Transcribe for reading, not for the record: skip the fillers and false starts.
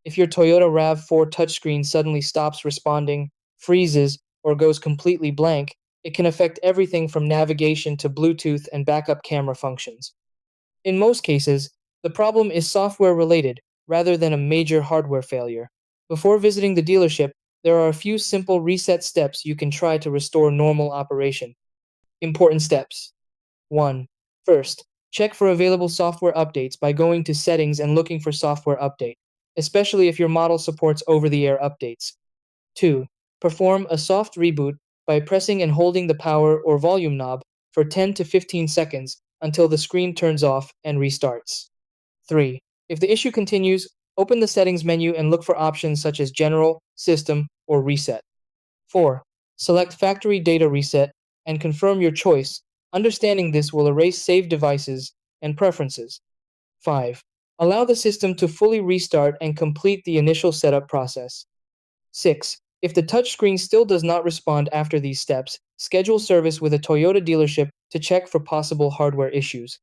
If your Toyota RAV4 touchscreen suddenly stops responding, freezes, or goes completely blank, it can affect everything from navigation to Bluetooth and backup camera functions. In most cases, the problem is software related rather than a major hardware failure. Before visiting the dealership, there are a few simple reset steps you can try to restore normal operation. Important steps. 1. First, check for available software updates by going to Settings and looking for Software Update, especially if your model supports over-the-air updates. 2. Perform a soft reboot by pressing and holding the power or volume knob for 10 to 15 seconds until the screen turns off and restarts. 3. If the issue continues, open the Settings menu and look for options such as General, System, or Reset. 4. Select Factory Data Reset and confirm your choice. Understanding this will erase saved devices and preferences. 5. Allow the system to fully restart and complete the initial setup process. 6. If the touchscreen still does not respond after these steps, schedule service with a Toyota dealership to check for possible hardware issues.